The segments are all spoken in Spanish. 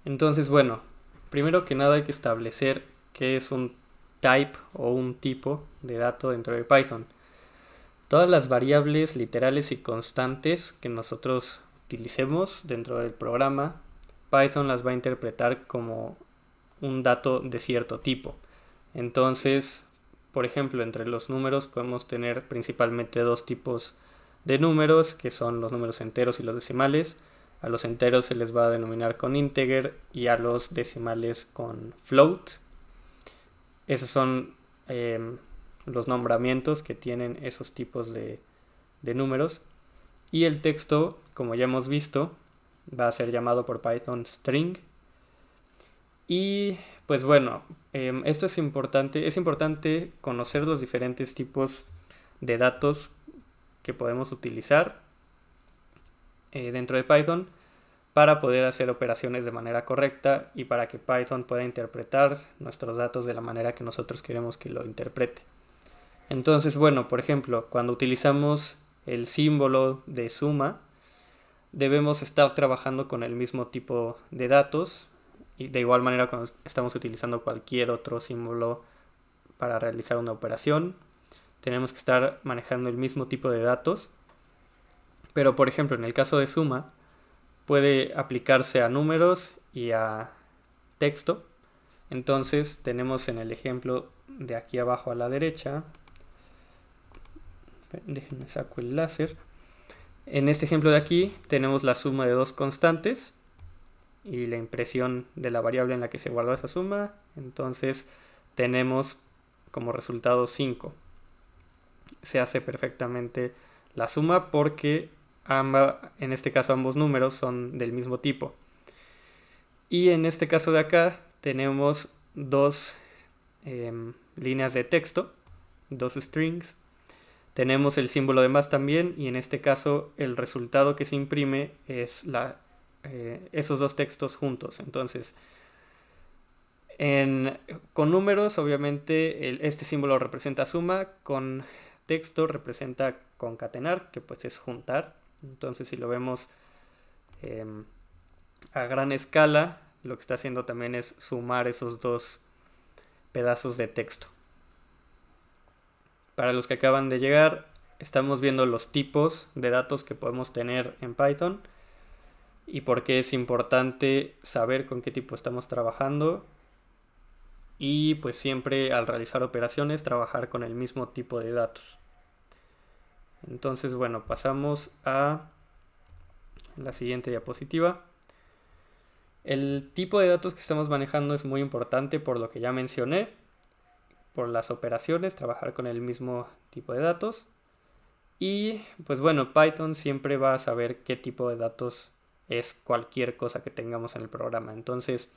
Entonces, bueno, primero que nada hay que establecer qué es un type o un tipo de dato dentro de Python. Todas las variables literales y constantes que nosotros utilicemos dentro del programa, Python las va a interpretar como un dato de cierto tipo. Entonces, por ejemplo, entre los números podemos tener principalmente dos tipos de números, que son los números enteros y los decimales. A los enteros se les va a denominar con integer y a los decimales con float. Esos son los nombramientos que tienen esos tipos de números. Y el texto, como ya hemos visto, va a ser llamado por Python string. Y pues bueno, esto es importante conocer los diferentes tipos de datos que podemos utilizar dentro de Python para poder hacer operaciones de manera correcta y para que Python pueda interpretar nuestros datos de la manera que nosotros queremos que lo interprete. Entonces, bueno, por ejemplo, cuando utilizamos el símbolo de suma, debemos estar trabajando con el mismo tipo de datos y de igual manera cuando estamos utilizando cualquier otro símbolo para realizar una operación, tenemos que estar manejando el mismo tipo de datos. Pero por ejemplo, en el caso de suma, puede aplicarse a números y a texto. Entonces tenemos en el ejemplo de aquí abajo a la derecha, déjenme saco el láser. En este ejemplo de aquí tenemos la suma de dos constantes y la impresión de la variable en la que se guardó esa suma. Entonces tenemos como resultado 5. Se hace perfectamente la suma porque en este caso ambos números son del mismo tipo. Y en este caso de acá tenemos dos líneas de texto, dos strings. Tenemos el símbolo de más también y en este caso el resultado que se imprime es esos dos textos juntos. Entonces, con números obviamente este símbolo representa suma, con texto representa concatenar, que pues es juntar. Entonces si lo vemos a gran escala, lo que está haciendo también es sumar esos dos pedazos de texto. Para los que acaban de llegar, estamos viendo los tipos de datos que podemos tener en Python y por qué es importante saber con qué tipo estamos trabajando y pues siempre al realizar operaciones trabajar con el mismo tipo de datos. Entonces bueno, pasamos a la siguiente diapositiva. El tipo de datos que estamos manejando es muy importante por lo que ya mencioné, por las operaciones, trabajar con el mismo tipo de datos. Y pues bueno, Python siempre va a saber qué tipo de datos es cualquier cosa que tengamos en el programa. Entonces,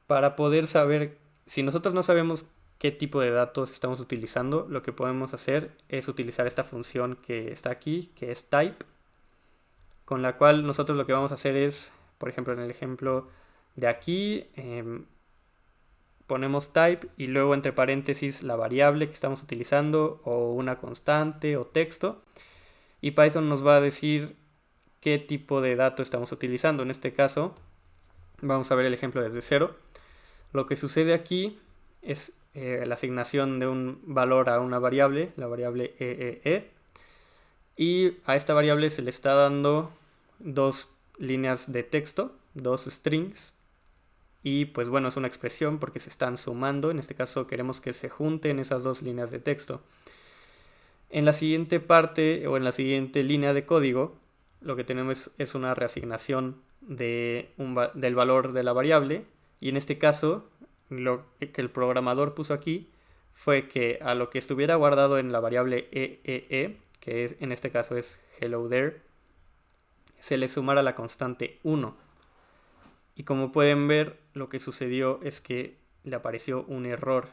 para poder saber, si nosotros no sabemos qué tipo de datos estamos utilizando, lo que podemos hacer es utilizar esta función que está aquí, que es type, con la cual nosotros lo que vamos a hacer es, por ejemplo, en el ejemplo de aquí, ponemos type y luego entre paréntesis la variable que estamos utilizando o una constante o texto y Python nos va a decir qué tipo de dato estamos utilizando. En este caso vamos a ver el ejemplo desde cero. Lo que sucede aquí es la asignación de un valor a una variable, la variable EEE, y a esta variable se le está dando dos líneas de texto, dos strings. Y pues bueno, es una expresión porque se están sumando. En este caso queremos que se junten esas dos líneas de texto. En la siguiente parte o en la siguiente línea de código, lo que tenemos es una reasignación del valor de la variable. Y en este caso, lo que el programador puso aquí fue que a lo que estuviera guardado en la variable EEE, que en este caso es hello there, se le sumara la constante 1. Y como pueden ver, lo que sucedió es que le apareció un error.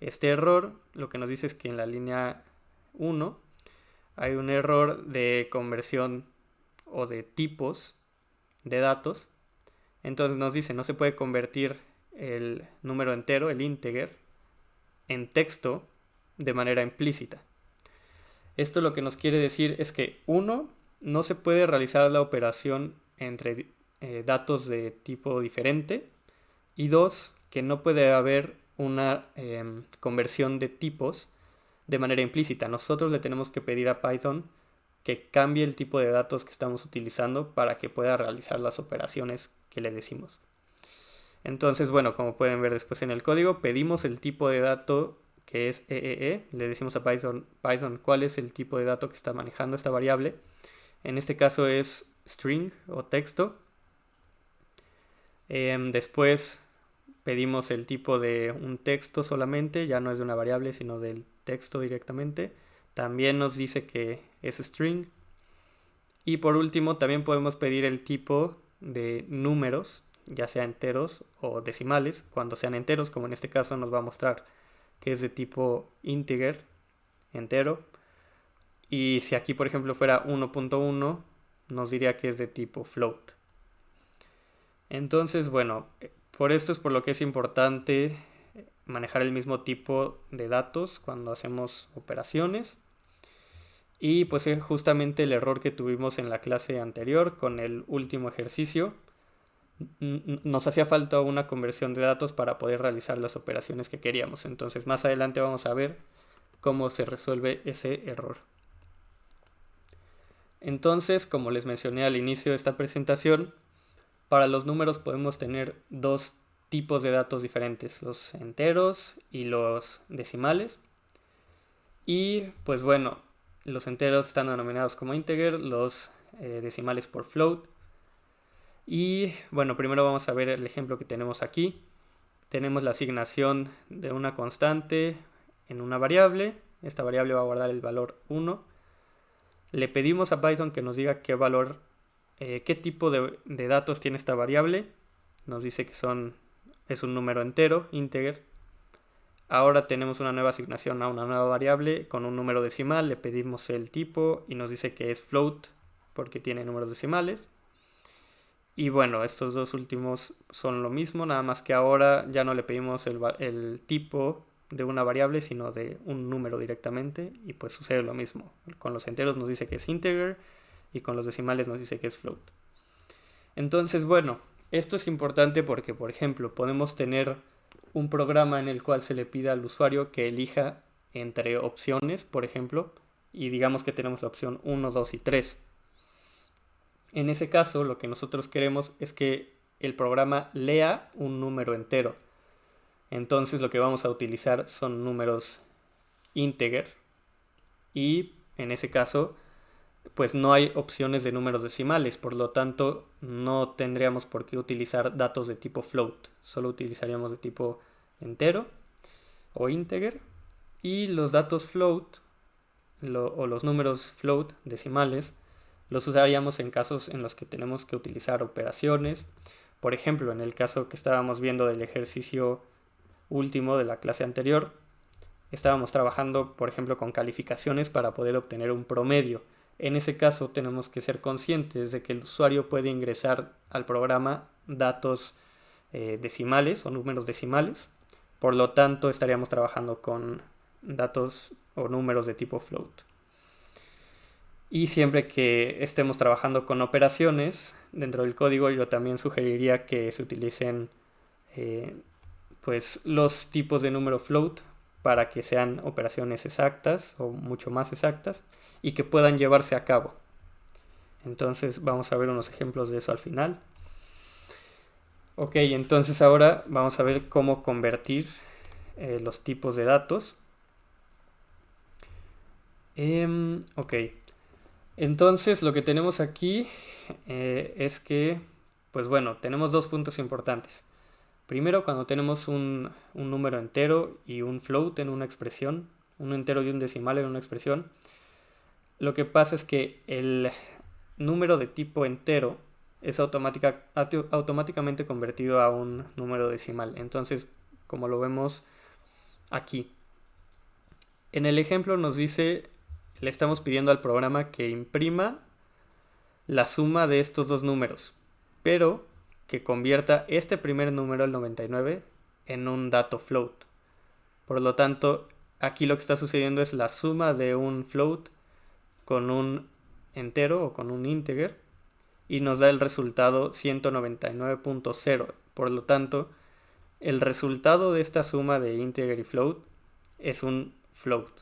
Este error lo que nos dice es que en la línea 1 hay un error de conversión o de tipos de datos. Entonces nos dice, no se puede convertir el número entero, el integer, en texto de manera implícita. Esto lo que nos quiere decir es que 1 no se puede realizar la operación entre datos de tipo diferente. Y 2, que no puede haber una conversión de tipos de manera implícita. Nosotros le tenemos que pedir a Python que cambie el tipo de datos que estamos utilizando para que pueda realizar las operaciones que le decimos. Entonces, bueno, como pueden ver después en el código, pedimos el tipo de dato que es EEE, le decimos a Python cuál es el tipo de dato que está manejando esta variable. En este caso es string o texto. Después pedimos el tipo de un texto solamente, ya no es de una variable, sino del texto directamente. También nos dice que es string. Y por último, también podemos pedir el tipo de números, ya sea enteros o decimales. Cuando sean enteros, como en este caso nos va a mostrar que es de tipo integer, entero. Y si aquí, por ejemplo, fuera 1.1, nos diría que es de tipo float. Entonces, bueno, por esto es por lo que es importante manejar el mismo tipo de datos cuando hacemos operaciones. Y pues es justamente el error que tuvimos en la clase anterior con el último ejercicio. Nos hacía falta una conversión de datos para poder realizar las operaciones que queríamos. Entonces más adelante vamos a ver cómo se resuelve ese error. Entonces, como les mencioné al inicio de esta presentación, para los números podemos tener dos tipos de datos diferentes, los enteros y los decimales. Y pues bueno, los enteros están denominados como integer, los decimales por float. Y bueno, primero vamos a ver el ejemplo que tenemos aquí. Tenemos la asignación de una constante en una variable. Esta variable va a guardar el valor 1. Le pedimos a Python que nos diga qué valor, qué tipo de datos tiene esta variable. Nos dice que es un número entero, integer. Ahora tenemos una nueva asignación a una nueva variable con un número decimal. Le pedimos el tipo y nos dice que es float porque tiene números decimales. Y bueno, estos dos últimos son lo mismo, nada más que ahora ya no le pedimos el tipo de una variable, sino de un número directamente. Y pues sucede lo mismo. Con los enteros nos dice que es integer y con los decimales nos dice que es float. Entonces, bueno, esto es importante porque, por ejemplo, podemos tener un programa en el cual se le pida al usuario que elija entre opciones, por ejemplo, y digamos que tenemos la opción 1, 2 y 3. En ese caso, lo que nosotros queremos es que el programa lea un número entero. Entonces lo que vamos a utilizar son números integer y en ese caso pues no hay opciones de números decimales, por lo tanto no tendríamos por qué utilizar datos de tipo float, solo utilizaríamos de tipo entero o integer. Y los datos float o los números float decimales los usaríamos en casos en los que tenemos que utilizar operaciones. Por ejemplo, en el caso que estábamos viendo del ejercicio último de la clase anterior, estábamos trabajando, por ejemplo, con calificaciones para poder obtener un promedio. En ese caso tenemos que ser conscientes de que el usuario puede ingresar al programa datos decimales o números decimales. Por lo tanto, estaríamos trabajando con datos o números de tipo float. Y siempre que estemos trabajando con operaciones dentro del código, yo también sugeriría que se utilicen pues los tipos de número float para que sean operaciones exactas o mucho más exactas y que puedan llevarse a cabo. Entonces vamos a ver unos ejemplos de eso al final. Ok, entonces ahora vamos a ver cómo convertir los tipos de datos. Ok, entonces lo que tenemos aquí es que, pues bueno, tenemos dos puntos importantes. Primero, cuando tenemos un número entero y un float en una expresión, un entero y un decimal en una expresión, lo que pasa es que el número de tipo entero es automáticamente convertido a un número decimal. Entonces, como lo vemos aquí, en el ejemplo nos dice, le estamos pidiendo al programa que imprima la suma de estos dos números, pero que convierta este primer número, el 99, en un dato float. Por lo tanto, aquí lo que está sucediendo es la suma de un float con un entero o con un integer, y nos da el resultado 199.0. Por lo tanto, el resultado de esta suma de integer y float es un float.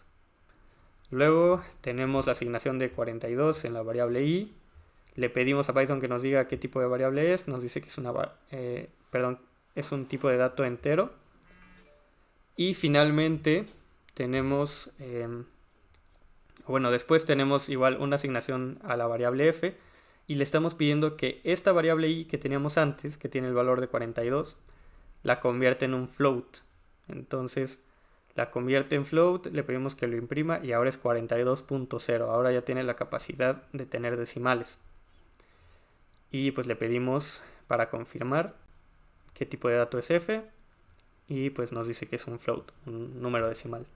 Luego tenemos la asignación de 42 en la variable i. Le pedimos a Python que nos diga qué tipo de variable es. Nos dice que es un tipo de dato entero. Y finalmente tenemos, después tenemos igual una asignación a la variable f. Y le estamos pidiendo que esta variable i que teníamos antes, que tiene el valor de 42, la convierte en un float. Entonces la convierte en float, le pedimos que lo imprima y ahora es 42.0. Ahora ya tiene la capacidad de tener decimales. Y pues le pedimos para confirmar qué tipo de dato es f. Y pues nos dice que es un float, un número decimal.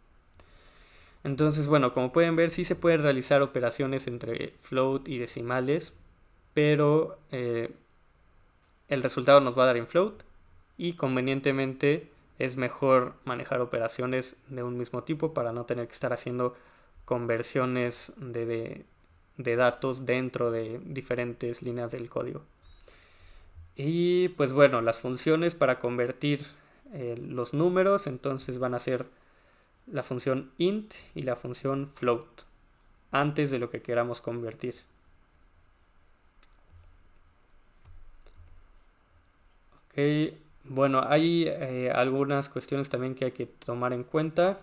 Entonces, bueno, como pueden ver, sí se pueden realizar operaciones entre float y decimales, pero el resultado nos va a dar en float y convenientemente es mejor manejar operaciones de un mismo tipo para no tener que estar haciendo conversiones de datos dentro de diferentes líneas del código. Y pues bueno, las funciones para convertir los números entonces van a ser la función int y la función float antes de lo que queramos convertir. Ok, bueno, hay algunas cuestiones también que hay que tomar en cuenta,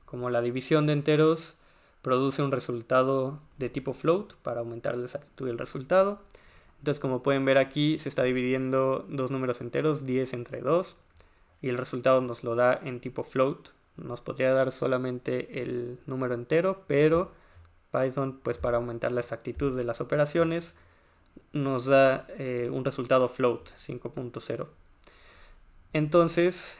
como la división de enteros produce un resultado de tipo float para aumentar la exactitud del resultado. Entonces, como pueden ver aquí, se está dividiendo dos números enteros, 10 entre 2, y el resultado nos lo da en tipo float. Nos podría dar solamente el número entero, pero Python, pues para aumentar la exactitud de las operaciones, nos da un resultado float 5.0. Entonces,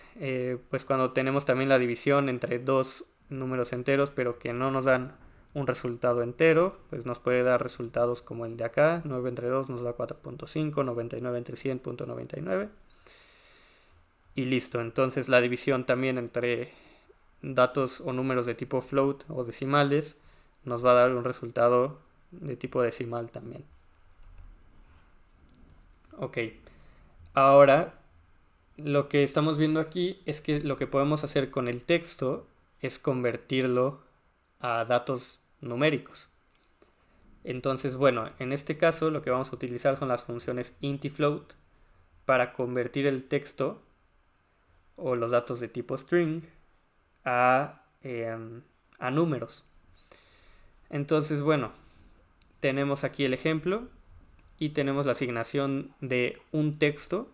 pues cuando tenemos también la división entre dos números enteros, pero que no nos dan un resultado entero, pues nos puede dar resultados como el de acá. 9 entre 2 nos da 4.5, 99 entre 100.99. Y listo, entonces la división también entre datos o números de tipo float o decimales nos va a dar un resultado de tipo decimal también. Ok, ahora lo que estamos viendo aquí es que lo que podemos hacer con el texto es convertirlo a datos numéricos. Entonces, bueno, en este caso lo que vamos a utilizar son las funciones int y float para convertir el texto o los datos de tipo string a números. Entonces, bueno, tenemos aquí el ejemplo y tenemos la asignación de un texto.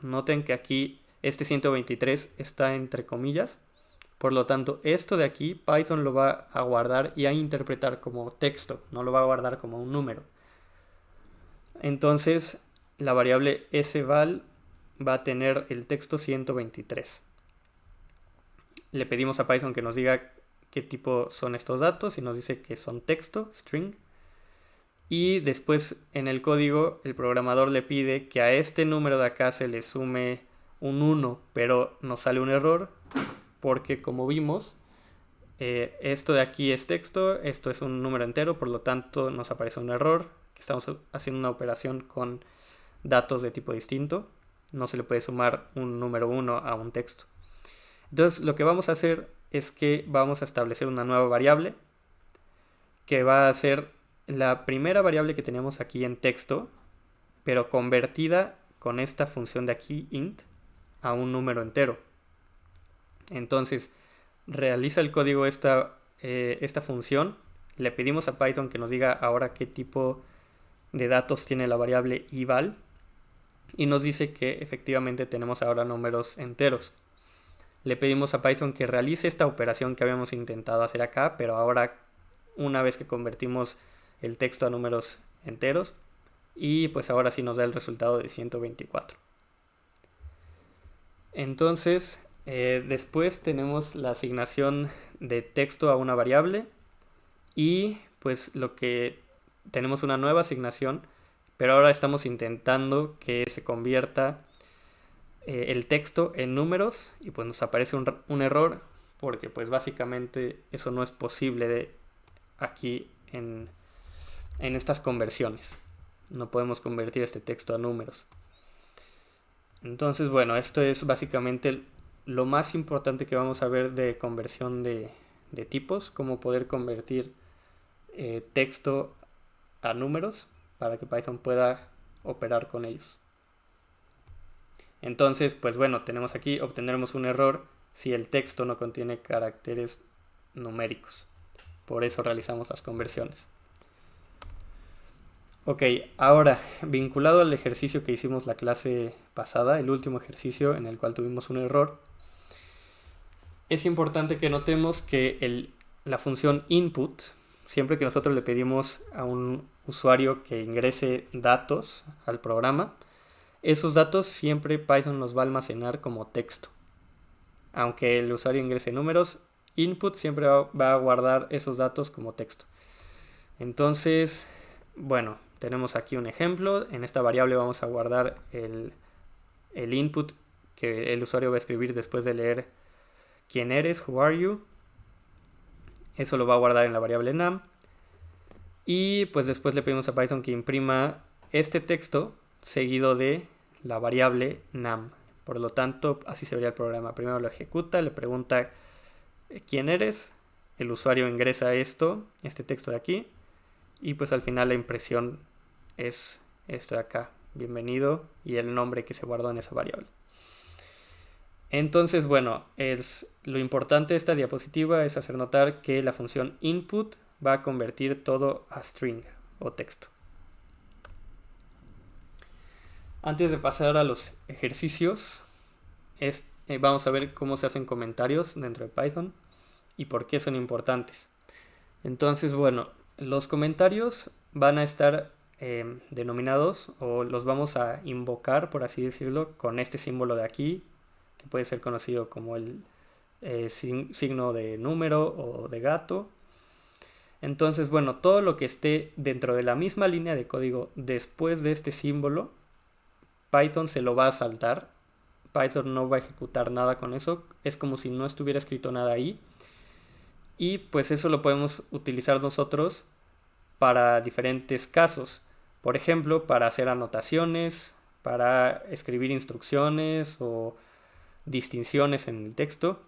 Noten que aquí este 123 está entre comillas. Por lo tanto, esto de aquí Python lo va a guardar y a interpretar como texto, no lo va a guardar como un número. Entonces, la variable sval va a tener el texto 123. Le pedimos a Python que nos diga qué tipo son estos datos y nos dice que son texto, string. Y después en el código el programador le pide que a este número de acá se le sume un 1, pero nos sale un error porque como vimos, esto de aquí es texto, esto es un número entero, por lo tanto nos aparece un error, que estamos haciendo una operación con datos de tipo distinto. No se le puede sumar un número 1 a un texto. Entonces lo que vamos a hacer es que vamos a establecer una nueva variable que va a ser la primera variable que teníamos aquí en texto, pero convertida con esta función de aquí, int, a un número entero. Entonces realiza el código esta función. Le pedimos a Python que nos diga ahora qué tipo de datos tiene la variable eval y nos dice que efectivamente tenemos ahora números enteros. Le pedimos a Python que realice esta operación que habíamos intentado hacer acá, pero ahora una vez que convertimos el texto a números enteros, y pues ahora sí nos da el resultado de 124. Entonces después tenemos la asignación de texto a una variable y pues lo que tenemos una nueva asignación, pero ahora estamos intentando que se convierta el texto en números y pues nos aparece un error porque pues básicamente eso no es posible aquí en estas conversiones. No podemos convertir este texto a números. Entonces, bueno, esto es básicamente lo más importante que vamos a ver de conversión de tipos, cómo poder convertir texto a números para que Python pueda operar con ellos. Entonces, pues bueno, tenemos aquí, obtendremos un error si el texto no contiene caracteres numéricos. Por eso realizamos las conversiones. Ok, ahora, vinculado al ejercicio que hicimos la clase pasada, el último ejercicio en el cual tuvimos un error, es importante que notemos que la función input, siempre que nosotros le pedimos a un usuario que ingrese datos al programa, esos datos siempre Python los va a almacenar como texto. Aunque el usuario ingrese números, input siempre va a guardar esos datos como texto. Entonces, bueno, tenemos aquí un ejemplo. En esta variable vamos a guardar el input que el usuario va a escribir después de leer quién eres, who are you. Eso lo va a guardar en la variable num. Y pues después le pedimos a Python que imprima este texto seguido de la variable num. Por lo tanto, así se vería el programa. Primero lo ejecuta, le pregunta quién eres, el usuario ingresa este texto de aquí, y pues al final la impresión es esto de acá, bienvenido, y el nombre que se guardó en esa variable. Entonces, bueno, lo importante de esta diapositiva es hacer notar que la función input va a convertir todo a string o texto. Antes de pasar a los ejercicios, vamos a ver cómo se hacen comentarios dentro de Python y por qué son importantes. Entonces, bueno, los comentarios van a estar denominados, o los vamos a invocar, por así decirlo, con este símbolo de aquí, que puede ser conocido como el signo de número o de gato. Entonces, bueno, todo lo que esté dentro de la misma línea de código después de este símbolo, Python se lo va a saltar. Python no va a ejecutar nada con eso. Es como si no estuviera escrito nada ahí. Y pues eso lo podemos utilizar nosotros para diferentes casos. Por ejemplo, para hacer anotaciones, para escribir instrucciones o distinciones en el texto.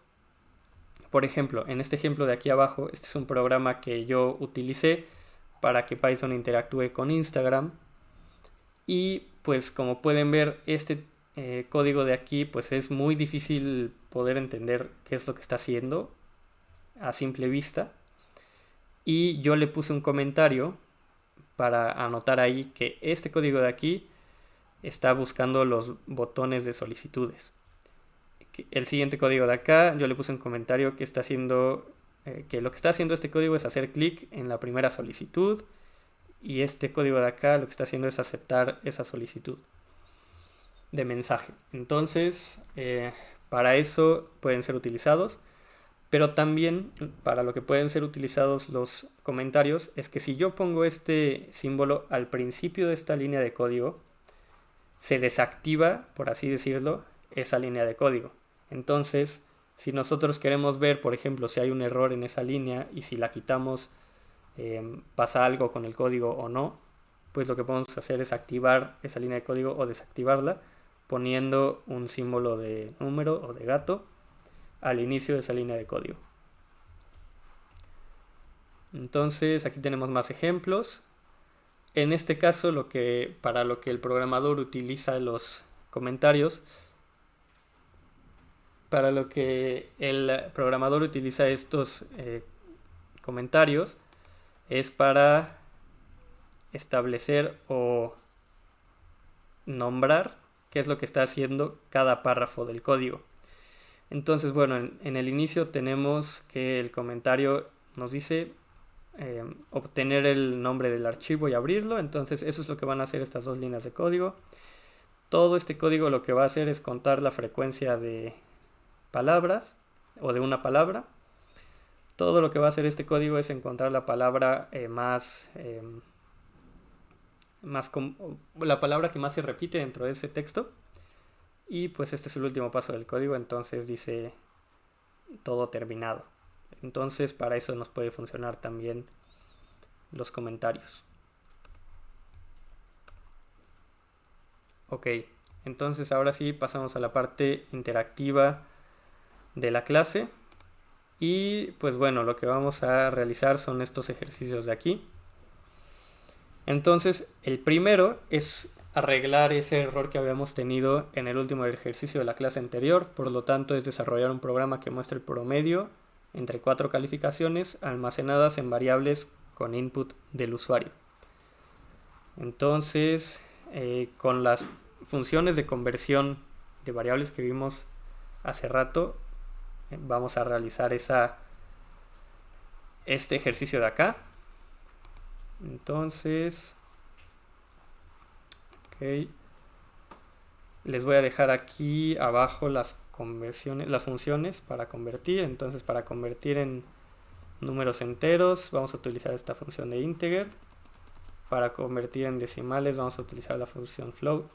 Por ejemplo, en este ejemplo de aquí abajo, este es un programa que yo utilicé para que Python interactúe con Instagram. Y pues como pueden ver, este código de aquí pues es muy difícil poder entender qué es lo que está haciendo a simple vista. Y yo le puse un comentario para anotar ahí que este código de aquí está buscando los botones de solicitudes. El siguiente código de acá, yo le puse un comentario que está haciendo que lo que está haciendo este código es hacer clic en la primera solicitud, y este código de acá lo que está haciendo es aceptar esa solicitud de mensaje. Entonces, para eso pueden ser utilizados, pero también para lo que pueden ser utilizados los comentarios es que si yo pongo este símbolo al principio de esta línea de código, se desactiva, por así decirlo, esa línea de código. Entonces, si nosotros queremos ver, por ejemplo, si hay un error en esa línea y si la quitamos, pasa algo con el código o no, pues lo que podemos hacer es activar esa línea de código o desactivarla poniendo un símbolo de número o de gato al inicio de esa línea de código. Entonces aquí tenemos más ejemplos. En este caso, para lo que el programador utiliza los comentarios, para lo que el programador utiliza estos comentarios, es para establecer o nombrar qué es lo que está haciendo cada párrafo del código. Entonces, bueno, en el inicio tenemos que el comentario nos dice obtener el nombre del archivo y abrirlo. Entonces eso es lo que van a hacer estas dos líneas de código. Todo este código lo que va a hacer es contar la frecuencia de palabras o de una palabra. Todo lo que va a hacer este código es encontrar la palabra la palabra que más se repite dentro de ese texto. Y pues este es el último paso del código, entonces dice todo terminado. Entonces para eso nos puede funcionar también los comentarios. Ok, entonces ahora sí pasamos a la parte interactiva de la clase. Y pues bueno, lo que vamos a realizar son estos ejercicios de aquí. Entonces, el primero es arreglar ese error que habíamos tenido en el último ejercicio de la clase anterior. Por lo tanto, es desarrollar un programa que muestre el promedio entre 4 calificaciones almacenadas en variables con input del usuario. Entonces, con las funciones de conversión de variables que vimos hace rato, vamos a realizar este ejercicio de acá. Entonces, ok, les voy a dejar aquí abajo las conversiones, las funciones para convertir. Entonces, para convertir en números enteros vamos a utilizar esta función de integer. Para convertir en decimales vamos a utilizar la función float.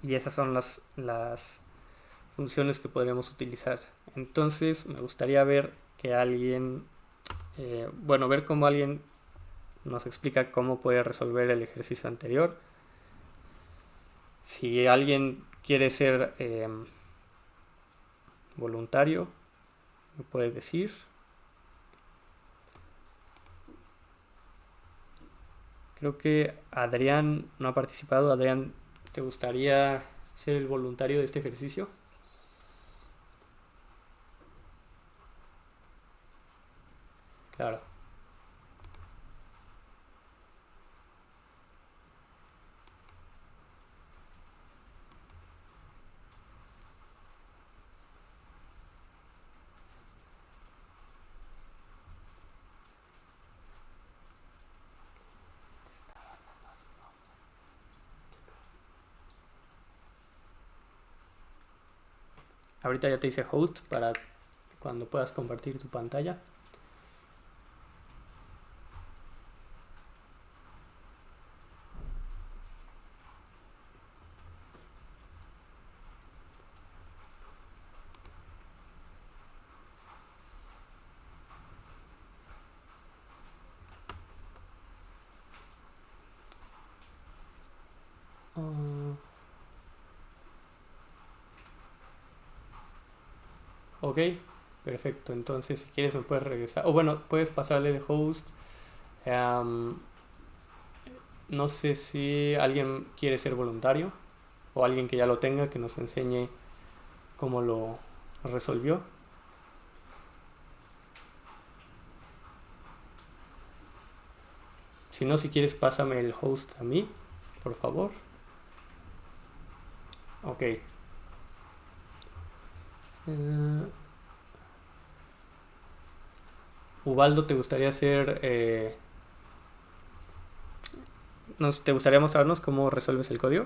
Y esas son las funciones que podríamos utilizar. Entonces me gustaría ver que alguien, ver cómo alguien nos explica cómo puede resolver el ejercicio anterior. Si alguien quiere ser voluntario, me puede decir. Creo que Adrián no ha participado. Adrián, ¿te gustaría ser el voluntario de este ejercicio? Claro. Ahorita ya te hice host para cuando puedas compartir tu pantalla. Uh, ok, perfecto. Entonces, si quieres, me puedes regresar. O bueno, puedes pasarle de host. No sé si alguien quiere ser voluntario o alguien que ya lo tenga que nos enseñe cómo lo resolvió. Si no, si quieres, pásame el host a mí, por favor. Ok. Ubaldo, ¿te gustaría hacer... ¿te gustaría mostrarnos cómo resuelves el código?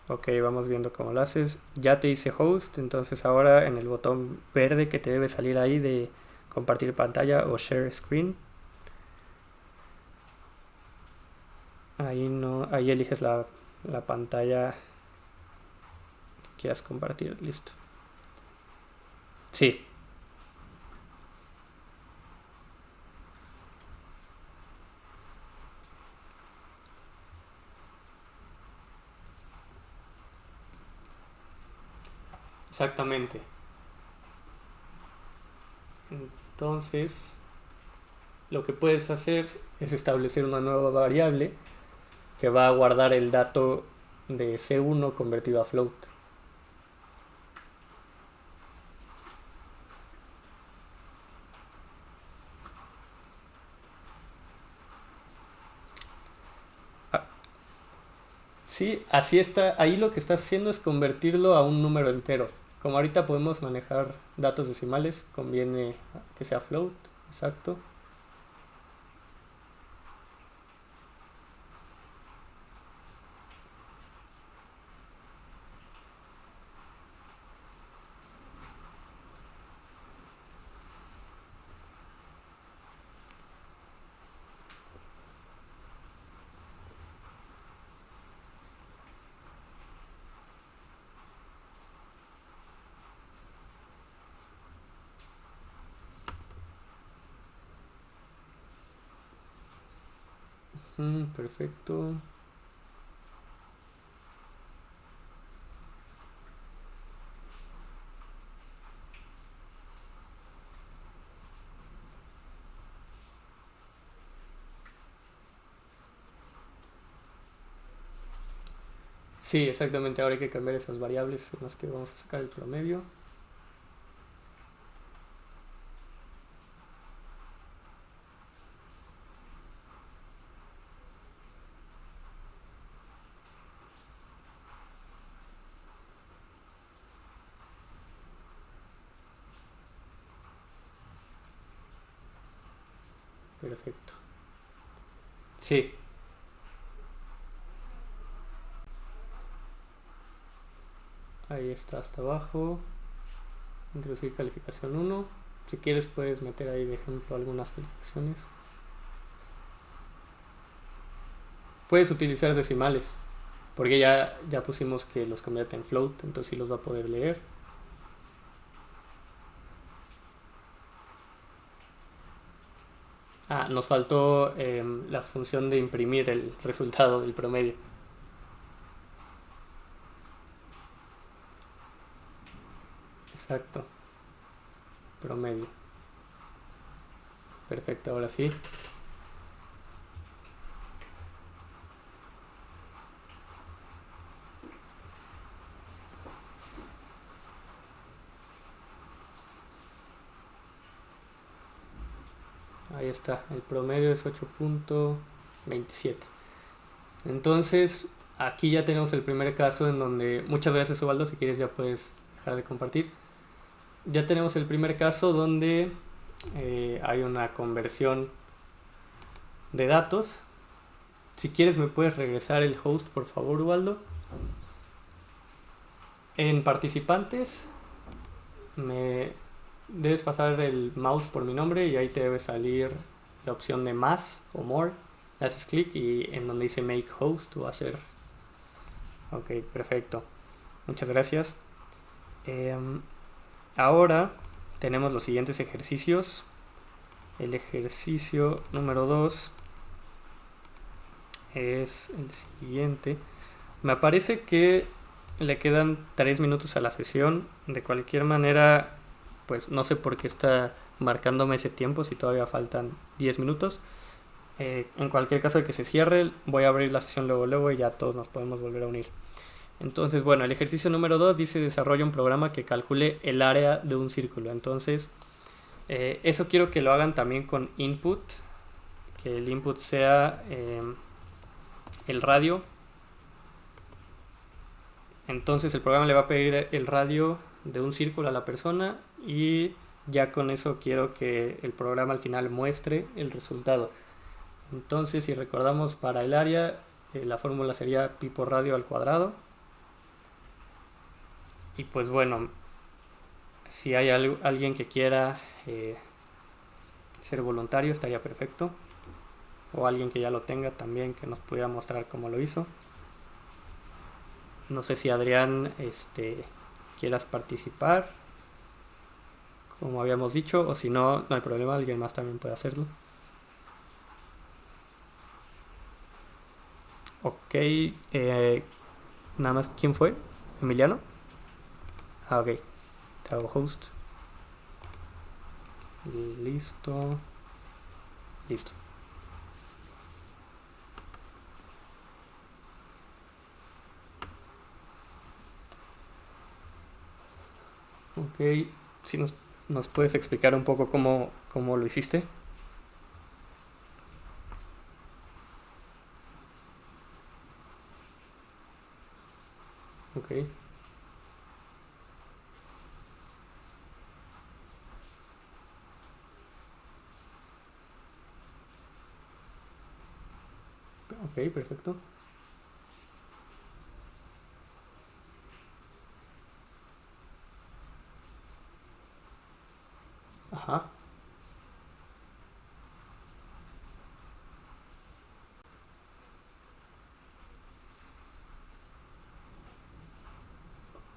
Ok, vamos viendo cómo lo haces. Ya te hice host, entonces ahora en el botón verde que te debe salir ahí de compartir pantalla o share screen, ahí no, ahí eliges la pantalla que quieras compartir. Listo. Sí, exactamente. Entonces, lo que puedes hacer es establecer una nueva variable que va a guardar el dato de C1 convertido a float. Ah, sí, así está. Ahí lo que estás haciendo es convertirlo a un número entero. Como ahorita podemos manejar datos decimales, conviene que sea float. Exacto. Perfecto. Sí, exactamente. Ahora hay que cambiar esas variables en las que vamos a sacar el promedio. Perfecto. Sí, ahí está hasta abajo. Introducir calificación 1. Si quieres puedes meter ahí de ejemplo algunas calificaciones. Puedes utilizar decimales, porque ya pusimos que los convierte en float, entonces sí los va a poder leer. Nos faltó la función de imprimir el resultado del promedio. Exacto, promedio. Perfecto, ahora sí. Ahí está, el promedio es 8.27. Entonces, aquí ya tenemos el primer caso en donde, muchas gracias Ubaldo, si quieres ya puedes dejar de compartir. Ya tenemos el primer caso donde hay una conversión de datos. Si quieres me puedes regresar el host, por favor, Ubaldo. En participantes me debes pasar el mouse por mi nombre y ahí te debe salir la opción de más o more. Le haces clic y en donde dice make host o hacer. Ok, perfecto. Muchas gracias. Ahora tenemos los siguientes ejercicios. El ejercicio número 2 es el siguiente. Me parece que le quedan 3 minutos a la sesión. De cualquier manera, pues no sé por qué está marcándome ese tiempo si todavía faltan 10 minutos. En cualquier caso de que se cierre, voy a abrir la sesión luego y ya todos nos podemos volver a unir. Entonces, bueno, el ejercicio número 2 dice desarrolla un programa que calcule el área de un círculo. Entonces, eso quiero que lo hagan también con input. Que el input sea el radio. Entonces el programa le va a pedir el radio de un círculo a la persona y ya con eso quiero que el programa al final muestre el resultado. Entonces, si recordamos para el área, la fórmula sería pi por radio al cuadrado. Y pues bueno, si hay alguien que quiera ser voluntario, estaría perfecto. O alguien que ya lo tenga también, que nos pudiera mostrar cómo lo hizo. No sé si Adrián quieras participar, como habíamos dicho, o si no, no hay problema, alguien más también puede hacerlo. Ok, nada más, ¿quién fue? ¿Emiliano? Ok, te hago host. Listo. Listo. Ok, si nos puedes explicar un poco cómo lo hiciste. Ok, ok, perfecto. Ajá.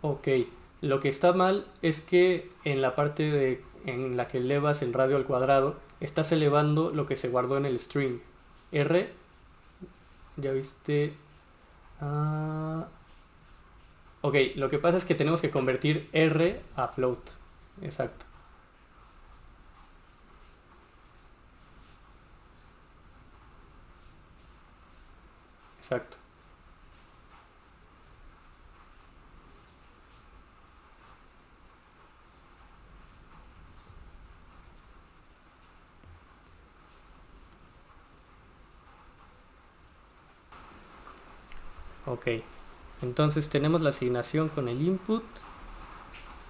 Ok, lo que está mal es que en la parte en la que elevas el radio al cuadrado, estás elevando lo que se guardó en el string. R ya viste. Ah, ok, lo que pasa es que tenemos que convertir R a float. Exacto, exacto. Ok, entonces tenemos la asignación con el input.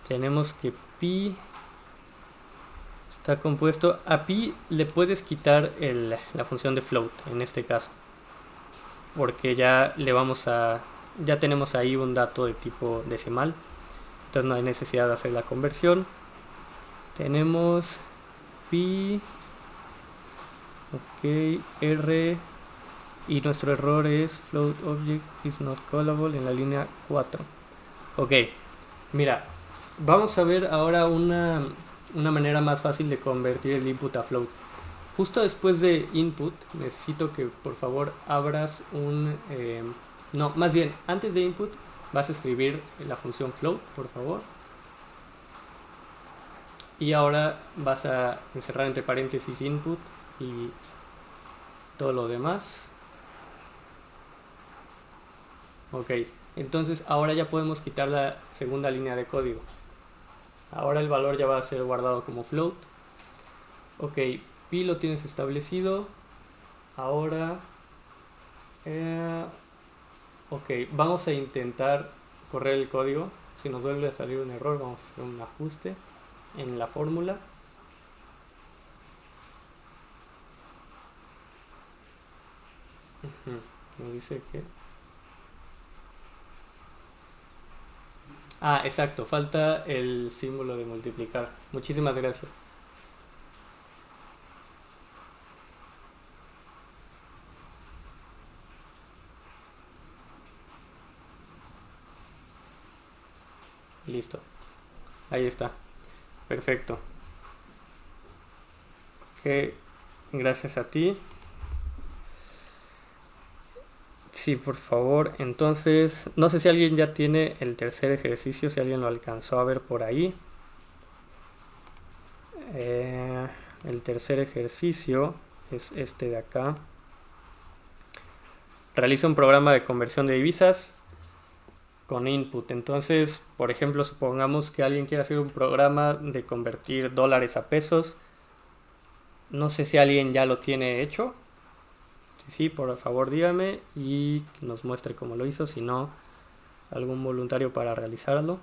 Tenemos que pi está compuesto. A pi le puedes quitar la función de float en este caso, porque ya le vamos a ya tenemos ahí un dato de tipo decimal, entonces no hay necesidad de hacer la conversión. Tenemos pi, ok, r, y nuestro error es float object is not callable en la línea 4. Ok, mira, vamos a ver ahora una manera más fácil de convertir el input a float. Justo después de input, necesito que por favor abras no, más bien, antes de input vas a escribir la función float, por favor. Y ahora vas a encerrar entre paréntesis input y todo lo demás. Ok, entonces ahora ya podemos quitar la segunda línea de código. Ahora el valor ya va a ser guardado como float. Ok, pi lo tienes establecido. Ahora, ok, vamos a intentar correr el código. Si nos vuelve a salir un error, vamos a hacer un ajuste en la fórmula. Me dice que... Ah, exacto, falta el símbolo de multiplicar. Muchísimas gracias. Listo, ahí está. Perfecto. Que gracias a ti. Sí, por favor. Entonces, no sé si alguien ya tiene el tercer ejercicio, si alguien lo alcanzó a ver por ahí. El tercer ejercicio es este de acá. Realiza un programa de conversión de divisas con input. Entonces, por ejemplo, supongamos que alguien quiere hacer un programa de convertir dólares a pesos. No sé si alguien ya lo tiene hecho. Si sí, por favor dígame y que nos muestre cómo lo hizo. Si no, algún voluntario para realizarlo.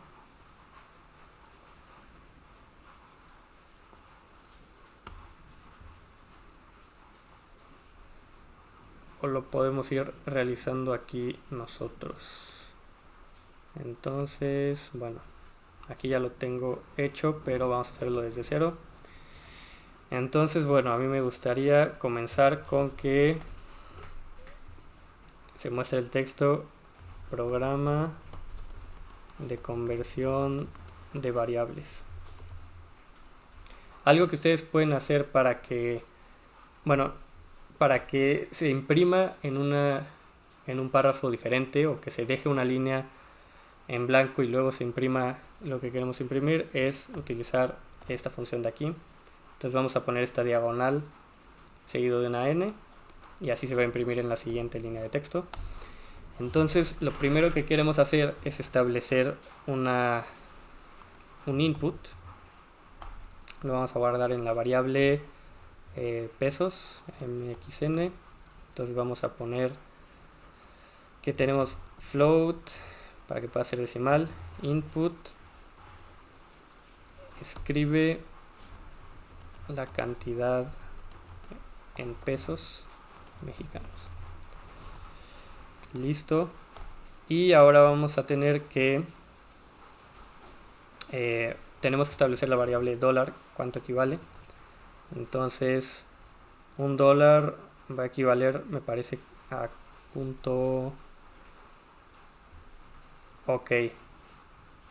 O lo podemos ir realizando aquí nosotros. Entonces, bueno, aquí ya lo tengo hecho, pero vamos a hacerlo desde cero. Entonces, bueno, a mí me gustaría comenzar con que se muestre el texto programa de conversión de variables. Algo que ustedes pueden hacer para que, bueno, para que se imprima en un párrafo diferente o que se deje una línea en blanco y luego se imprima lo que queremos imprimir es utilizar esta función de aquí. Entonces vamos a poner esta diagonal seguido de una n y así se va a imprimir en la siguiente línea de texto. Entonces lo primero que queremos hacer es establecer un input. Lo vamos a guardar en la variable pesos mxn. Entonces vamos a poner que tenemos float para que pueda ser decimal, input, escribe la cantidad en pesos mexicanos. Listo. Y ahora vamos a tener que tenemos que establecer la variable dólar, cuánto equivale. Entonces un dólar va a equivaler, me parece, a punto... Ok,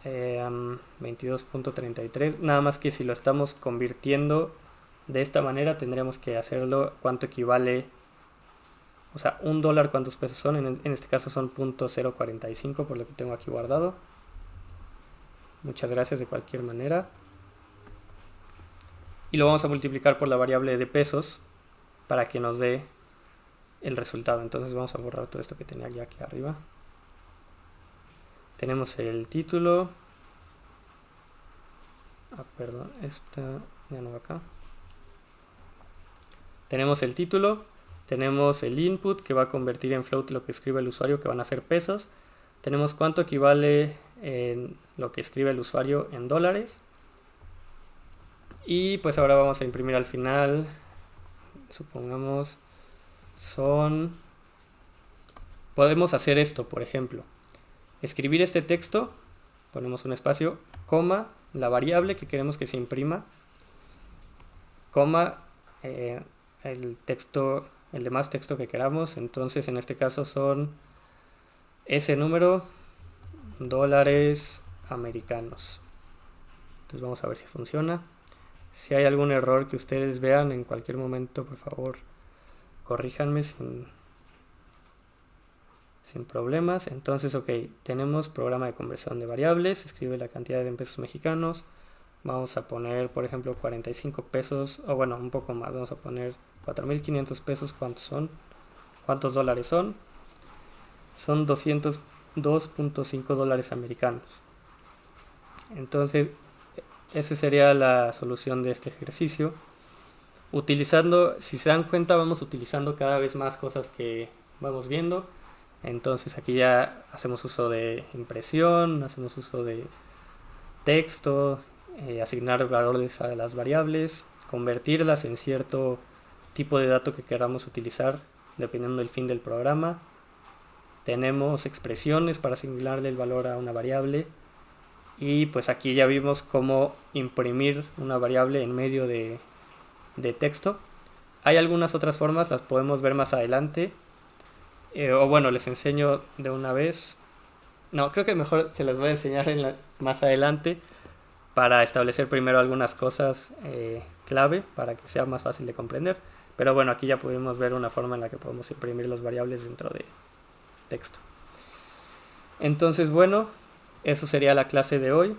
22.33. Nada más que si lo estamos convirtiendo de esta manera tendremos que hacerlo cuánto equivale O sea, $1 cuántos pesos son. En este caso son .045 por lo que tengo aquí guardado. Muchas gracias de cualquier manera. Y lo vamos a multiplicar por la variable de pesos para que nos dé el resultado. Entonces vamos a borrar todo esto que tenía ya aquí arriba. Tenemos el título. Perdón, esta ya no va acá. Tenemos el título, tenemos el input que va a convertir en float lo que escribe el usuario, que van a ser pesos. Tenemos cuánto equivale en lo que escribe el usuario en dólares. Y pues ahora vamos a imprimir al final, supongamos, podemos hacer esto, por ejemplo. Escribir este texto, ponemos un espacio, coma, la variable que queremos que se imprima, coma, el texto, el demás texto que queramos. Entonces en este caso son ese número dólares americanos. Entonces vamos a ver si funciona. Si hay algún error que ustedes vean en cualquier momento, por favor corríjanme sin problemas. Entonces, ok, tenemos programa de conversión de variables, escribe la cantidad en pesos mexicanos. Vamos a poner, por ejemplo, 45 pesos, o bueno, un poco más, vamos a poner 4.500 pesos. ¿Cuántos son? ¿Cuántos dólares son? Son 202.5 dólares americanos. Entonces, esa sería la solución de este ejercicio. Utilizando, si se dan cuenta, vamos utilizando cada vez más cosas que vamos viendo. Entonces aquí ya hacemos uso de impresión, hacemos uso de texto, asignar valores a las variables, convertirlas en cierto tipo de dato que queramos utilizar dependiendo del fin del programa. Tenemos expresiones para asignarle el valor a una variable. Y pues aquí ya vimos cómo imprimir una variable en medio de texto. Hay algunas otras formas, las podemos ver más adelante. O bueno, les enseño de una vez. No, creo que mejor se las voy a enseñar más adelante para establecer primero algunas cosas clave para que sea más fácil de comprender. Pero bueno, aquí ya pudimos ver una forma en la que podemos imprimir las variables dentro de texto. Entonces, bueno, eso sería la clase de hoy.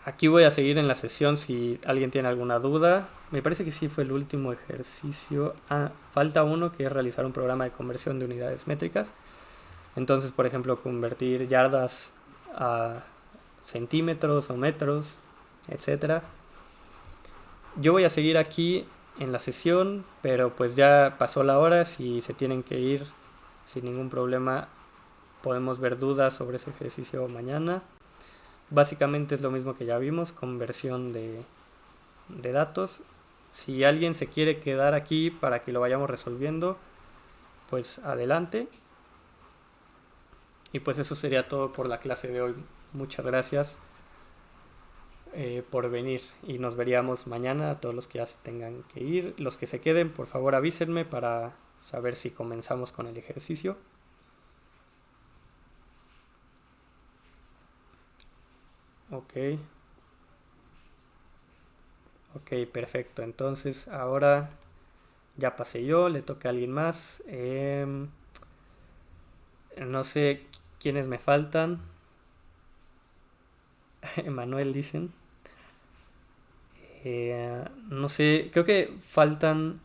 Aquí voy a seguir en la sesión si alguien tiene alguna duda. Me parece que sí fue el último ejercicio. Falta uno, que es realizar un programa de conversión de unidades métricas. Entonces, por ejemplo, convertir yardas a centímetros o metros, etc. Yo voy a seguir aquí en la sesión, pero pues ya pasó la hora. Si se tienen que ir sin ningún problema, podemos ver dudas sobre ese ejercicio mañana. Básicamente es lo mismo que ya vimos, conversión de datos. Si alguien se quiere quedar aquí para que lo vayamos resolviendo, pues adelante. Y pues eso sería todo por la clase de hoy. Muchas gracias por venir y nos veríamos mañana a todos los que ya se tengan que ir. Los que se queden, por favor avísenme para saber si comenzamos con el ejercicio. Ok, perfecto. Entonces ahora ya pasé yo, le toca a alguien más. No sé quiénes me faltan. Emanuel dicen. No sé, creo que faltan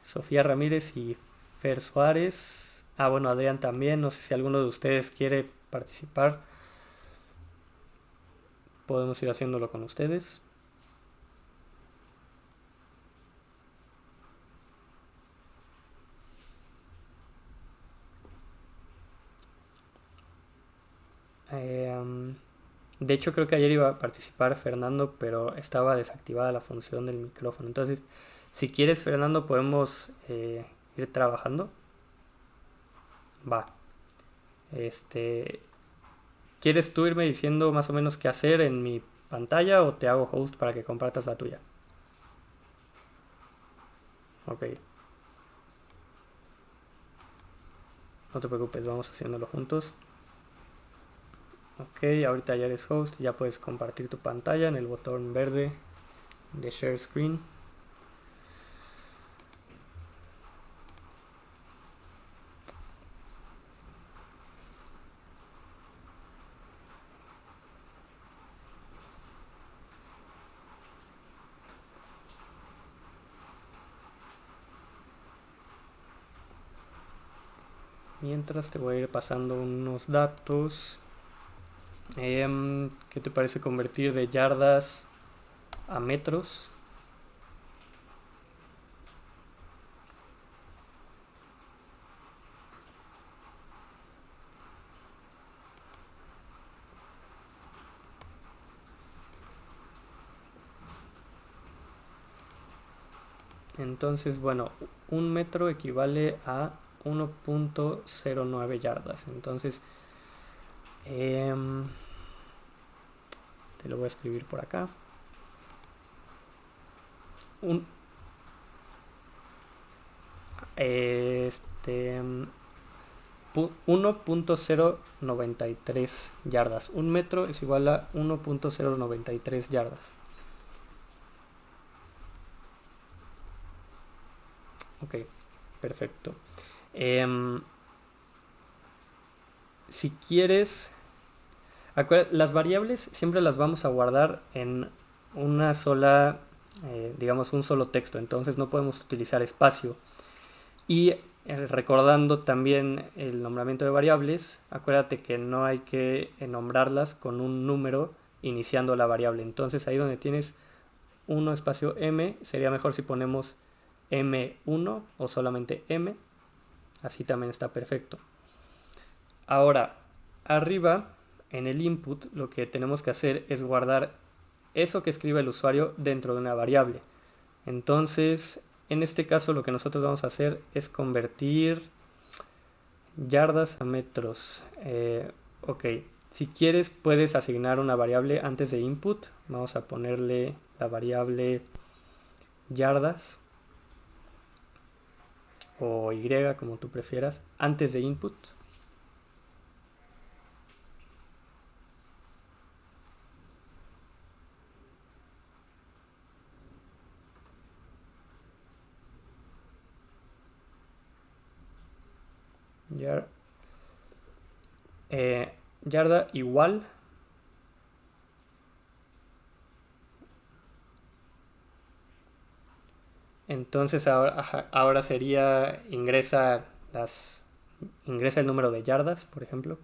Sofía Ramírez y Fer Suárez. Bueno, Adrián también. No sé si alguno de ustedes quiere participar. Podemos ir haciéndolo con ustedes. De hecho, creo que ayer iba a participar Fernando, pero estaba desactivada la función del micrófono. Entonces, si quieres, Fernando, podemos ir trabajando. Va. ¿Quieres tú irme diciendo más o menos qué hacer en mi pantalla o te hago host para que compartas la tuya? Ok. No te preocupes, vamos haciéndolo juntos. Ok, ahorita ya eres host, ya puedes compartir tu pantalla en el botón verde de Share Screen. Mientras te voy a ir pasando unos datos. ¿Qué te parece convertir de yardas a metros? Entonces, bueno, un metro equivale a 1.09 yardas. Entonces, te lo voy a escribir por acá. 1.093 yardas. Un metro es igual a 1.093 yardas. Ok, perfecto. Si quieres, las variables siempre las vamos a guardar en una sola, digamos, un solo texto. Entonces no podemos utilizar espacio. Y recordando también el nombramiento de variables, acuérdate que no hay que nombrarlas con un número iniciando la variable. Entonces ahí donde tienes 1 espacio m, sería mejor si ponemos m1 o solamente m. Así también está perfecto. Ahora, arriba en el input lo que tenemos que hacer es guardar eso que escribe el usuario dentro de una variable. Entonces, en este caso lo que nosotros vamos a hacer es convertir yardas a metros. Ok, si quieres puedes asignar una variable antes de input. Vamos a ponerle la variable yardas o y, como tú prefieras, antes de input. Yarda igual entonces ahora sería ingresa el número de yardas, por ejemplo,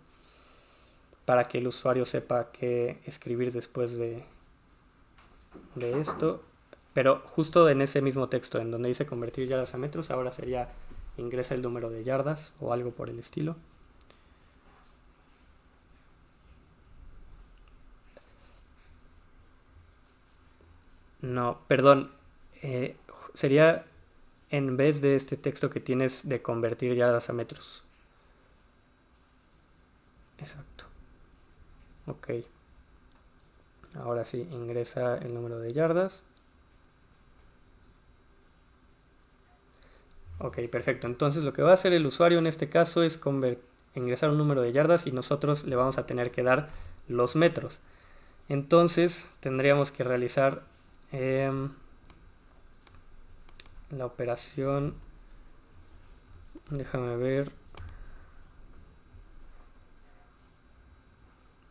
para que el usuario sepa qué escribir después de esto. Pero justo en ese mismo texto, en donde dice convertir yardas a metros, ahora sería ingresa el número de yardas o algo por el estilo. No, perdón. Sería en vez de este texto que tienes de convertir yardas a metros. Exacto. Ok. Ahora sí, ingresa el número de yardas. Ok, perfecto. Entonces lo que va a hacer el usuario en este caso es ingresar un número de yardas y nosotros le vamos a tener que dar los metros. Entonces tendríamos que realizar la operación. Déjame ver.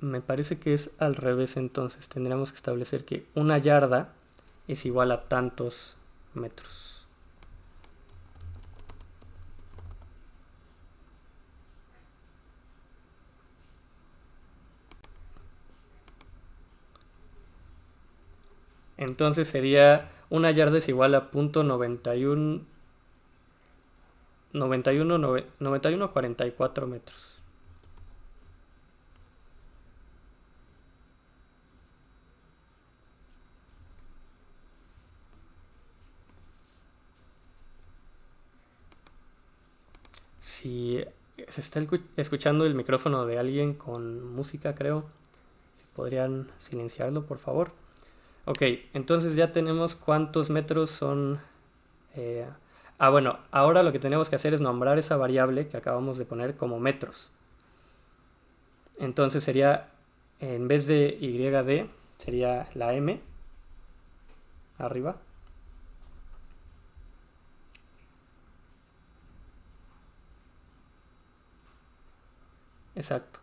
Me parece que es al revés, entonces tendríamos que establecer que una yarda es igual a tantos metros. Entonces sería una yarda es igual a .91 44 metros. Si se está escuchando el micrófono de alguien con música, creo, si podrían silenciarlo, por favor. Ok, entonces ya tenemos cuántos metros son. Bueno, ahora lo que tenemos que hacer es nombrar esa variable que acabamos de poner como metros. Entonces sería, en vez de YD, sería la M arriba. Exacto.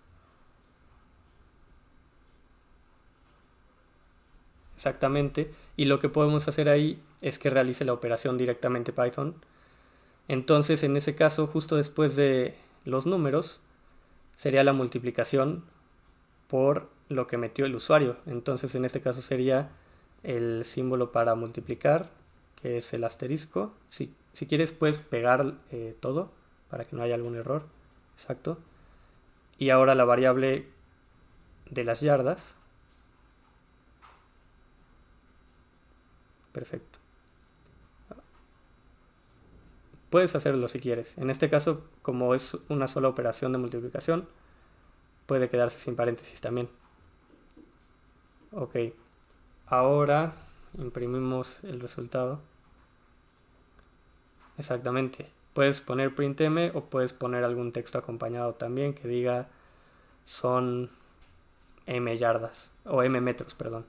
Exactamente. Y lo que podemos hacer ahí es que realice la operación directamente Python. Entonces, en ese caso, justo después de los números sería la multiplicación por lo que metió el usuario. Entonces en este caso sería el símbolo para multiplicar, que es el asterisco. Si quieres puedes pegar todo para que no haya algún error. Exacto. Y ahora la variable de las yardas. Perfecto. Puedes hacerlo si quieres. En este caso, como es una sola operación de multiplicación, puede quedarse sin paréntesis también. Ok. Ahora imprimimos el resultado. Exactamente. Puedes poner printm o puedes poner algún texto acompañado también que diga son m yardas o m metros, perdón.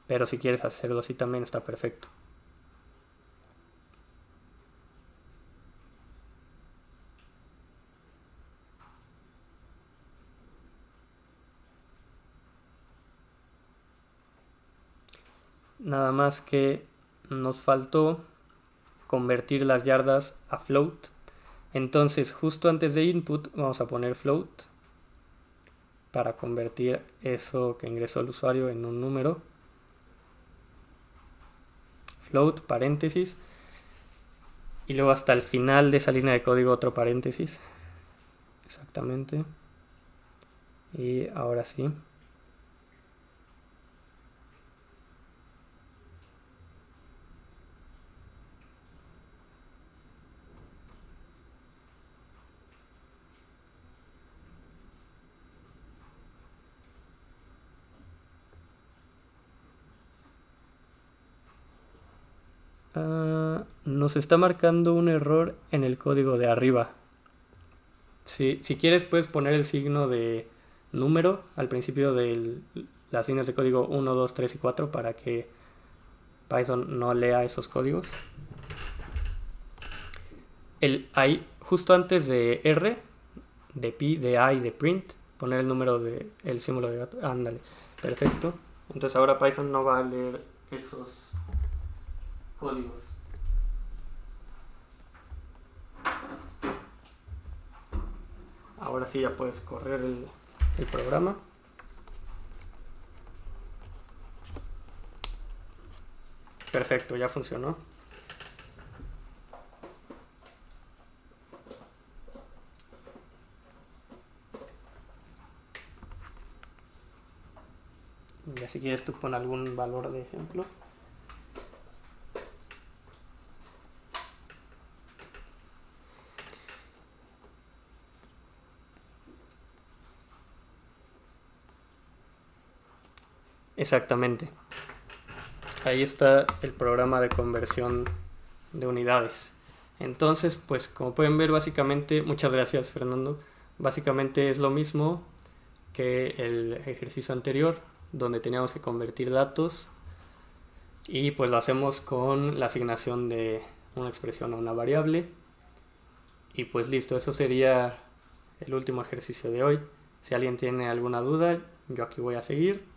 Pero si quieres hacerlo así también está perfecto. Nada más que nos faltó convertir las yardas a float. Entonces justo antes de input vamos a poner float para convertir eso que ingresó el usuario en un número. Float, paréntesis. Y luego hasta el final de esa línea de código otro paréntesis. Exactamente. Y ahora sí. Nos está marcando un error en el código de arriba. Si quieres puedes poner el signo de número al principio de las líneas de código 1, 2, 3 y 4 para que Python no lea esos códigos. Ahí, justo antes de R, de P, de I, de print, poner el número de el símbolo de gato. Ándale, perfecto. Entonces ahora Python no va a leer esos códigos. Ahora sí ya puedes correr el programa. Perfecto, ya funcionó. Ya si quieres tú pon algún valor de ejemplo. Exactamente. Ahí está el programa de conversión de unidades. Entonces, pues como pueden ver, básicamente, muchas gracias Fernando, básicamente es lo mismo que el ejercicio anterior, donde teníamos que convertir datos y pues lo hacemos con la asignación de una expresión a una variable. Y pues listo, eso sería el último ejercicio de hoy. Si alguien tiene alguna duda, yo aquí voy a seguir.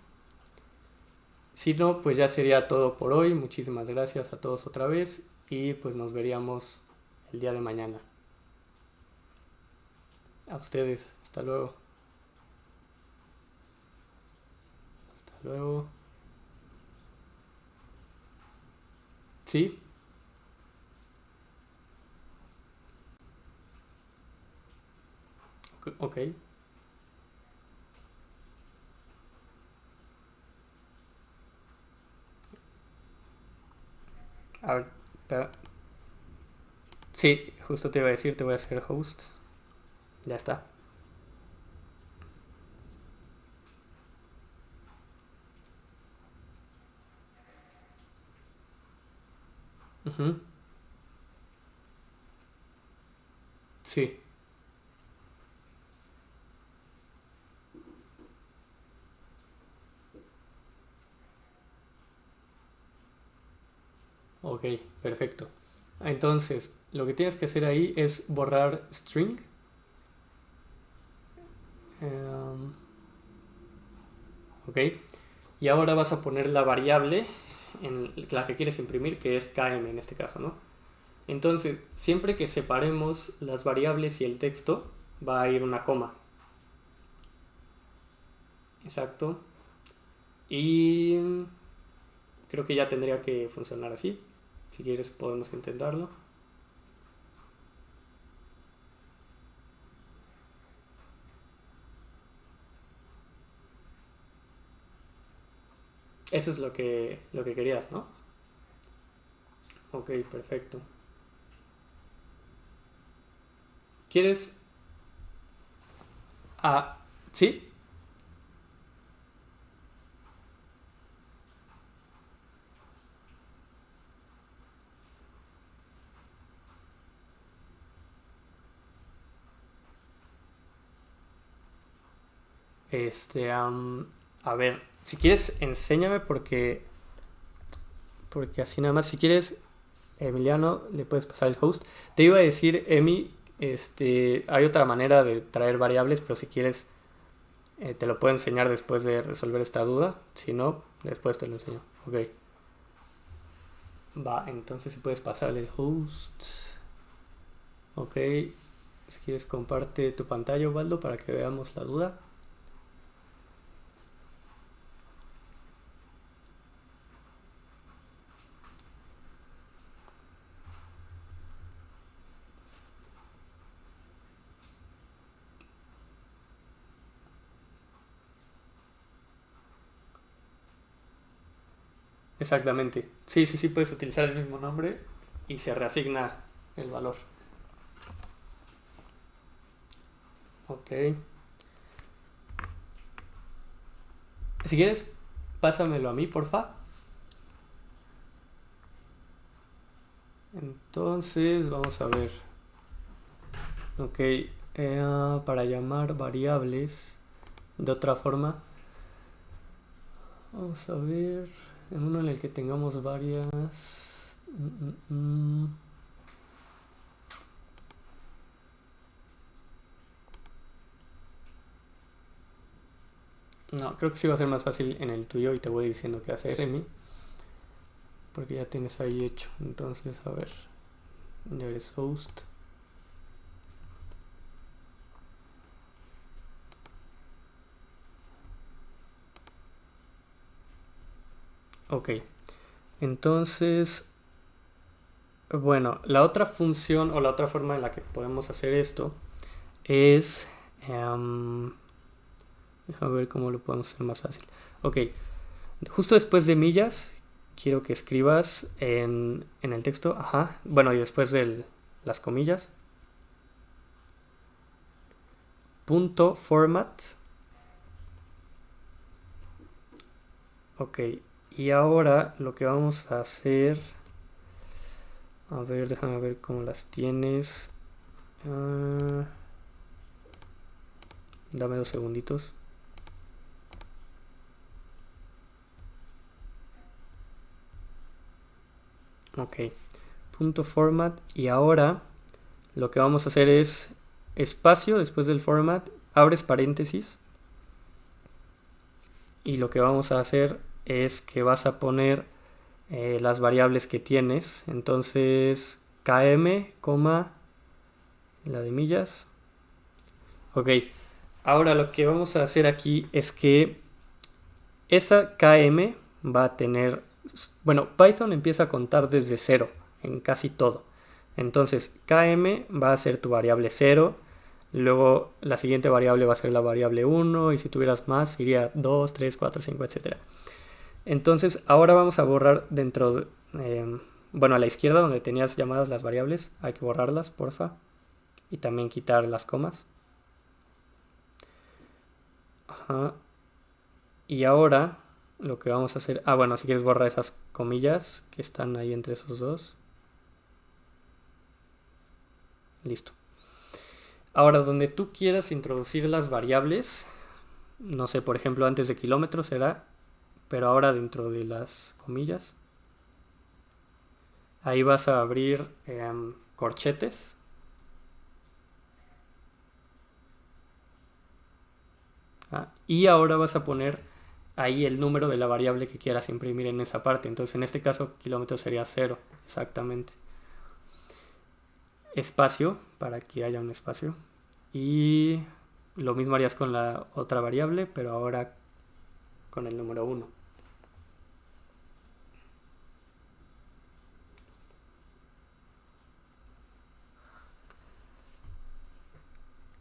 Si no, pues ya sería todo por hoy. Muchísimas gracias a todos otra vez y pues nos veríamos el día de mañana. A ustedes, hasta luego. Hasta luego. ¿Sí? Ok. A ver, sí, justo te iba a decir, te voy a hacer host. Ya está. Uh-huh. Sí. Ok, perfecto. Entonces, lo que tienes que hacer ahí es borrar string. Ok. Y ahora vas a poner la variable en la que quieres imprimir, que es km en este caso, ¿no? Entonces, siempre que separemos las variables y el texto va a ir una coma. Exacto. Y creo que ya tendría que funcionar así. Si quieres podemos intentarlo. Eso es lo que querías, ¿no? Ok, perfecto. ¿Quieres? Ah, sí. A ver, si quieres, enséñame porque así nada más, si quieres, Emiliano, le puedes pasar el host. Te iba a decir, Emi, hay otra manera de traer variables, pero si quieres, te lo puedo enseñar después de resolver esta duda. Si no, después te lo enseño. Ok. Va, entonces si puedes pasarle el host. Ok. Si quieres, comparte tu pantalla, Osvaldo, para que veamos la duda. Exactamente. Sí, sí, sí, puedes utilizar el mismo nombre y se reasigna el valor. Ok. Si quieres, pásamelo a mí, porfa. Entonces, vamos a ver. Ok. Para llamar variables de otra forma. Vamos a ver. En uno en el que tengamos varias. No, creo que sí va a ser más fácil en el tuyo y te voy diciendo qué hacer en mí. Porque ya tienes ahí hecho. Entonces, a ver. Ya eres host. Ok. Entonces, bueno, la otra función o la otra forma en la que podemos hacer esto es... déjame ver cómo lo podemos hacer más fácil. Ok, justo después de millas, quiero que escribas en el texto, ajá, bueno, y después de las comillas, punto format. Ok, y ahora lo que vamos a hacer... A ver, déjame ver cómo las tienes. Dame 2 segunditos. Ok, punto format. Y ahora lo que vamos a hacer es espacio después del format, abres paréntesis. Y lo que vamos a hacer es que vas a poner las variables que tienes. Entonces, km, la de millas. Ok, ahora lo que vamos a hacer aquí es que esa km va a tener... Bueno, Python empieza a contar desde cero en casi todo. Entonces, km va a ser tu variable 0. Luego la siguiente variable va a ser la variable 1 y si tuvieras más iría 2, 3, 4, 5, etc. Entonces ahora vamos a borrar dentro, bueno, a la izquierda donde tenías llamadas las variables, hay que borrarlas, porfa. Y también quitar las comas. Ajá. Y ahora lo que vamos a hacer, bueno, si quieres borrar esas comillas que están ahí entre esos dos. Listo. Ahora, donde tú quieras introducir las variables, no sé, por ejemplo, antes de kilómetros será, pero ahora dentro de las comillas, ahí vas a abrir corchetes. Y ahora vas a poner ahí el número de la variable que quieras imprimir en esa parte. Entonces, en este caso, kilómetros sería 0, exactamente. Espacio, para que haya un espacio. Y lo mismo harías con la otra variable, pero ahora con el número uno.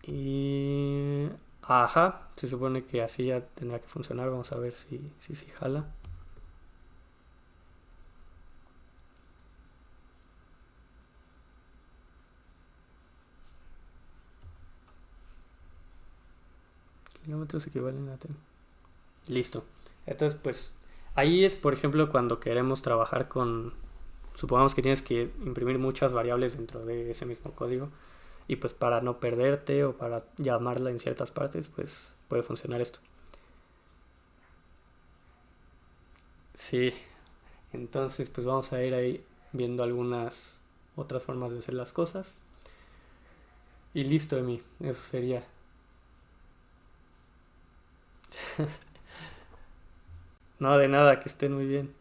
Y... Ajá, se supone que así ya tendrá que funcionar. Vamos a ver si jala. Kilómetros equivalen a... Listo. Entonces, pues, ahí es, por ejemplo, cuando queremos trabajar con... Supongamos que tienes que imprimir muchas variables dentro de ese mismo código. Y pues para no perderte o para llamarla en ciertas partes, pues puede funcionar esto. Sí, entonces pues vamos a ir ahí viendo algunas otras formas de hacer las cosas. Y listo de mí, eso sería. No, de nada, que estén muy bien.